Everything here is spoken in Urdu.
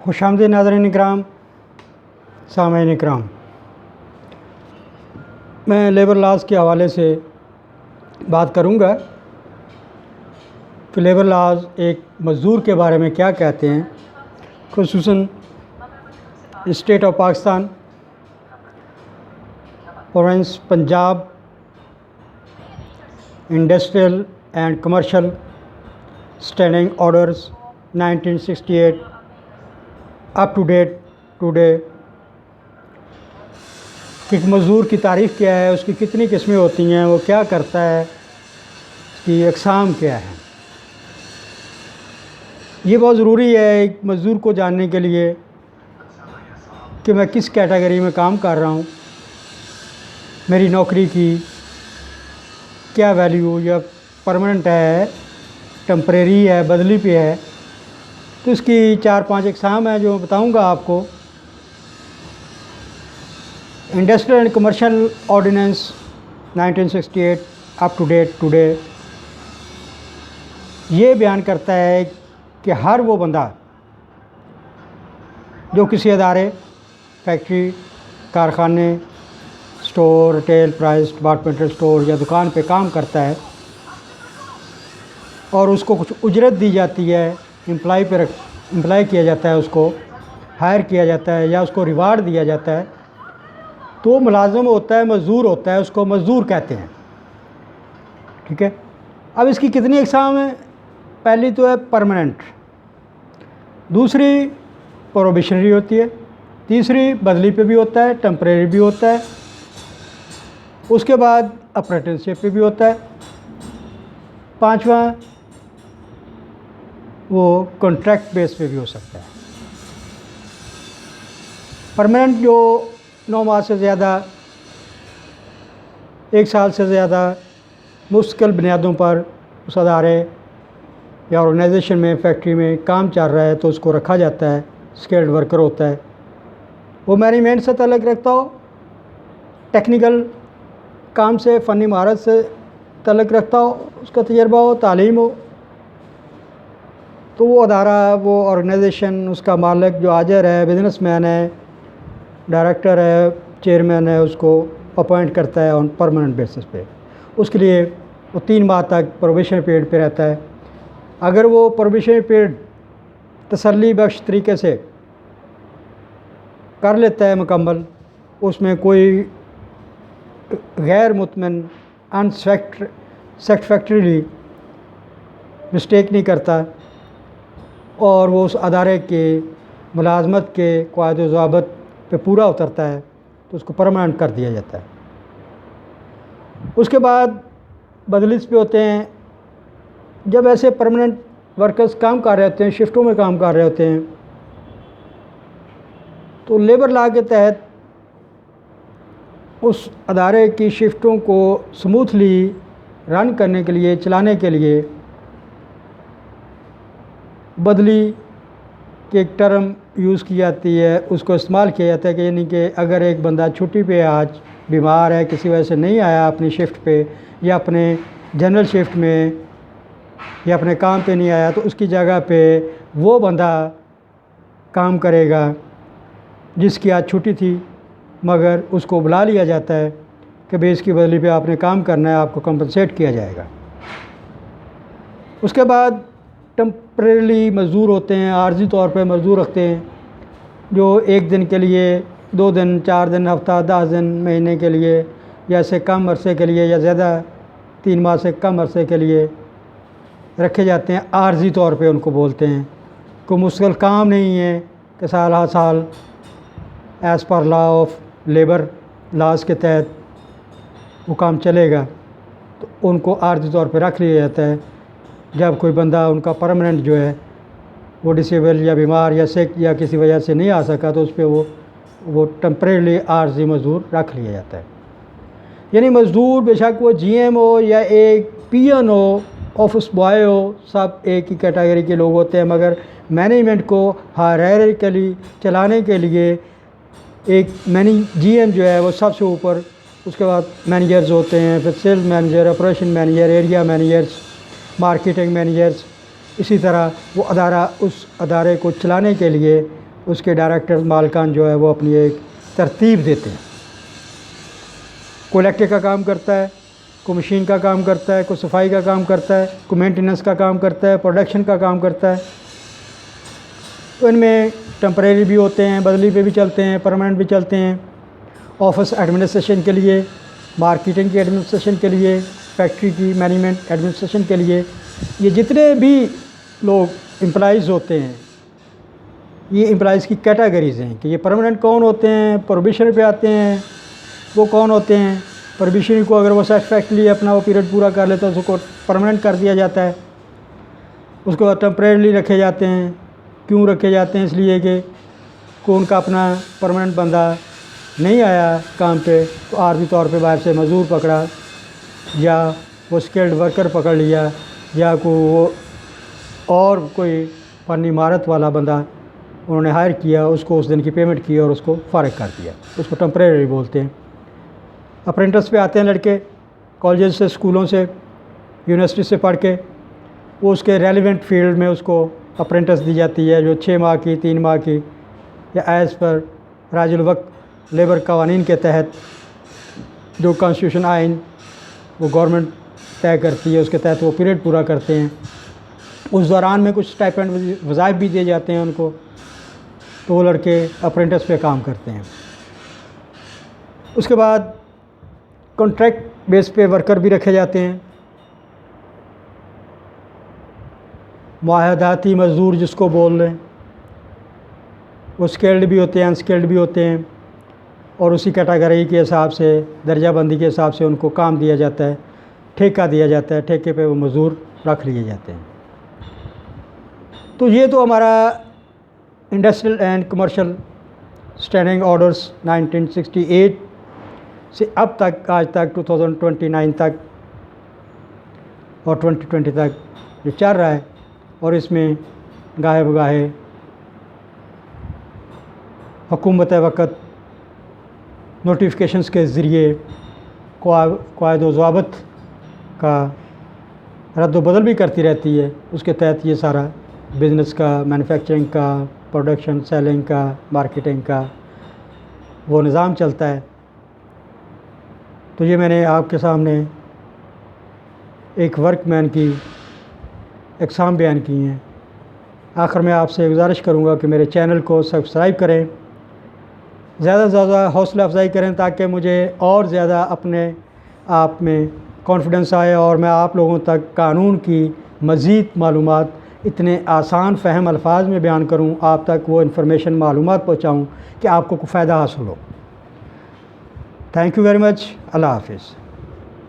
خوش آمدید ناظرین اکرام، سامعین اکرام، میں لیبر لاز کے حوالے سے بات کروں گا کہ لیبر لاز ایک مزدور کے بارے میں کیا کہتے ہیں، خصوصاً state of Pakistan, province Punjab, industrial and commercial standing orders 1968 up to date today, کہ ایک مزدور کی تعریف کیا ہے، اس کی کتنی قسمیں ہوتی ہیں، وہ کیا کرتا ہے، اس کی اقسام کیا ہیں۔ یہ بہت ضروری ہے ایک مزدور کو جاننے کے لیے کہ میں کس کیٹیگری میں کام کر رہا ہوں، میری نوکری کی کیا ویلیو، یا پرماننٹ ہے، ٹمپریری ہے، بدلی پہ ہے۔ تو اس کی 4-5 اقسام ہیں جو بتاؤں گا آپ کو۔ Industrial and commercial ordinance 1968 up to date today یہ بیان کرتا ہے کہ ہر وہ بندہ جو کسی ادارے، فیکٹری، کارخانے، store, retail, prize, departmental store یا دکان پہ کام کرتا ہے اور اس کو کچھ اجرت دی جاتی ہے، امپلائی کیا جاتا ہے، اس کو ہائر کیا جاتا ہے یا اس کو ریوارڈ دیا جاتا ہے، تو وہ ملازم ہوتا ہے، مزدور ہوتا ہے، اس کو مزدور کہتے ہیں۔ ٹھیک ہے، اب اس کی کتنی اقسام ہیں؟ پہلی تو ہے پرماننٹ، دوسری پروبیشنری ہوتی ہے، تیسری بدلی پہ بھی ہوتا ہے، ٹمپریری بھی ہوتا ہے، اس کے بعد اپرینٹسشپ پہ بھی ہوتا ہے، پانچواں وہ کانٹریکٹ بیس پہ بھی ہو سکتا ہے۔ پرماننٹ جو 9 ماہ سے زیادہ، 1 سال سے زیادہ مستقل بنیادوں پر اس ادارے یا آرگنائزیشن میں، فیکٹری میں کام چل رہا ہے تو اس کو رکھا جاتا ہے، اسکلڈ ورکر ہوتا ہے۔ وہ مینجمنٹ سے تعلق رکھتا ہو، ٹیکنیکل کام سے، فنی مہارت سے تعلق رکھتا ہو، اس کا تجربہ ہو، تعلیم ہو، تو وہ ادارہ، وہ آرگنائزیشن، اس کا مالک جو آجر ہے، بزنس مین ہے، ڈائریکٹر ہے، چیئرمین ہے، اس کو اپوائنٹ کرتا ہے آن پرماننٹ بیسس پہ۔ اس کے لیے وہ 3 ماہ تک پروبیشن پیریڈ پہ رہتا ہے۔ اگر وہ پروبیشن پیریڈ تسلی بخش طریقے سے کر لیتا ہے مکمل، اس میں کوئی غیر مطمئن سیٹسفیکٹریلی مسٹیک نہیں کرتا اور وہ اس ادارے کے ملازمت کے قواعد و ضوابط پہ پورا اترتا ہے تو اس کو پرماننٹ کر دیا جاتا ہے۔ اس کے بعد بدلس پہ ہوتے ہیں۔ جب ایسے پرماننٹ ورکرز کام کر رہے ہوتے ہیں، شفٹوں میں کام کر رہے ہوتے ہیں، تو لیبر لا کے تحت اس ادارے کی شفٹوں کو سموتھلی رن کرنے کے لیے، چلانے کے لیے بدلی کی ایک ٹرم یوز کی جاتی ہے، اس کو استعمال کیا جاتا ہے کہ یعنی کہ اگر ایک بندہ چھٹی پہ آج بیمار ہے، کسی وجہ سے نہیں آیا اپنی شفٹ پہ یا اپنے جنرل شفٹ میں یا اپنے کام پہ نہیں آیا، تو اس کی جگہ پہ وہ بندہ کام کرے گا جس کی آج چھٹی تھی، مگر اس کو بلا لیا جاتا ہے کہ بھئی اس کی بدلی پہ آپ نے کام کرنا ہے، آپ کو کمپنسیٹ کیا جائے گا۔ اس کے بعد ٹمپریریلی مزدور ہوتے ہیں، عارضی طور پہ مزدور رکھتے ہیں، جو 1 دن کے لیے، 2 دن، 4 دن، ہفتہ، 10 دن، مہینے کے لیے، یا سے کم عرصے کے لیے یا زیادہ 3 ماہ سے کم عرصے کے لیے رکھے جاتے ہیں۔ عارضی طور پہ ان کو بولتے ہیں، کوئی مستقل کام نہیں ہے کہ سال ہر سال as per law of labour laws کے تحت وہ کام چلے گا، تو ان کو عارضی طور پہ رکھ لیا جاتا ہے۔ جب کوئی بندہ ان کا پرماننٹ جو ہے وہ ڈسیبل یا بیمار یا سک یا کسی وجہ سے نہیں آ سکا، تو اس پہ وہ ٹمپریریلی عارضی مزدور رکھ لیا جاتا ہے۔ یعنی مزدور بے شک وہ جی ایم ہو یا ایک پی این ہو، آفس بوائے ہو، سب ایک ہی کیٹیگری کے لوگ ہوتے ہیں، مگر مینجمنٹ کو ہائرارکیلی چلانے کے لیے ایک جی ایم جو ہے وہ سب سے اوپر، اس کے بعد مینیجرز ہوتے ہیں، پھر sales manager, operation manager, area managers, marketing managers, اسی طرح وہ ادارہ اس ادارے کو چلانے کے لیے اس کے ڈائریکٹر مالکان جو ہے وہ اپنی ایک ترتیب دیتے ہیں. کوئی الیکٹرک کا کام کرتا ہے، کوئی مشین کا کام کرتا ہے، کوئی صفائی کا کام کرتا ہے، کوئی مینٹیننس کا کام کرتا ہے، پروڈکشن کا کام کرتا ہے. تو ان میں ٹمپریری بھی ہوتے ہیں، بدلی پہ بھی چلتے ہیں، پرماننٹ بھی چلتے ہیں. آفس ایڈمنسٹریشن کے لیے، مارکیٹنگ کی ایڈمنسٹریشن کے لیے، فیکٹری کی مینجمنٹ ایڈمنسٹریشن کے لیے، یہ جتنے بھی لوگ امپلائیز ہوتے ہیں یہ امپلائیز کی کیٹیگریز ہیں کہ یہ پرماننٹ کون ہوتے ہیں، پروبیشن پہ آتے ہیں وہ کون ہوتے ہیں. پروبیشن کو اگر وہ سیٹسفیکٹلی اپنا وہ پیریڈ پورا کر لیتا ہے اس کو پرماننٹ کر دیا جاتا ہے. اس کو ٹمپریریلی رکھے جاتے ہیں. کیوں رکھے جاتے ہیں؟ اس لیے کہ ان کا اپنا پرماننٹ بندہ نہیں آیا کام پہ تو عارضی طور پہ باہر سے مزدور پکڑا یا وہ اسکلڈ ورکر پکڑ لیا یا اور کوئی فنی مہارت والا بندہ انہوں نے ہائر کیا، اس کو اس دن کی پیمنٹ کی اور اس کو فارغ کر دیا. اس کو ٹمپریری بولتے ہیں. اپرینٹس پہ آتے ہیں لڑکے کالجز سے، اسکولوں سے، یونیورسٹی سے پڑھ کے، وہ اس کے ریلیونٹ فیلڈ میں اس کو اپرینٹس دی جاتی ہے جو 6 ماہ کی، 3 ماہ کی، یا ایز پر راج الوقت لیبر قوانین کے تحت جو کانسٹیٹیوشن آئین وہ گورنمنٹ طے کرتی ہے اس کے تحت وہ پیریڈ پورا کرتے ہیں. اس دوران میں کچھ اسٹائپینڈ وظائف بھی دیے جاتے ہیں ان کو، تو وہ لڑکے اپرینٹس پہ کام کرتے ہیں. اس کے بعد کانٹریکٹ بیس پہ ورکر بھی رکھے جاتے ہیں. معاہداتی مزدور جس کو بول رہے ہیں، وہ اسکلڈ بھی ہوتے ہیں، انسکلڈ بھی ہوتے ہیں، اور اسی کیٹیگری کے حساب سے، درجہ بندی کے حساب سے ان کو کام دیا جاتا ہے، ٹھیکہ دیا جاتا ہے، ٹھیکے پہ وہ مزدور رکھ لیے جاتے ہیں. تو یہ تو ہمارا industrial and commercial standing orders 1968 سے اب تک، آج تک 2029 تک اور 2020 تک یہ چل رہا ہے. اور اس میں گاہے بگاہے حکومت وقت نوٹیفیکیشنز کے ذریعے قواعد و ضوابط کا رد و بدل بھی کرتی رہتی ہے. اس کے تحت یہ سارا بزنس کا، مینوفیکچرنگ کا، پروڈکشن، سیلنگ کا، مارکیٹنگ کا وہ نظام چلتا ہے. تو یہ میں نے آپ کے سامنے ایک ورک مین کی اقسام بیان کی ہیں. آخر میں آپ سے گزارش کروں گا کہ میرے چینل کو سبسکرائب کریں، زیادہ سے زیادہ حوصلہ افزائی کریں تاکہ مجھے اور زیادہ اپنے آپ میں کانفیڈنس آئے اور میں آپ لوگوں تک قانون کی مزید معلومات اتنے آسان فہم الفاظ میں بیان کروں، آپ تک وہ انفارمیشن، معلومات پہنچاؤں کہ آپ کو فائدہ حاصل ہو. Thank you very much. اللہ حافظ.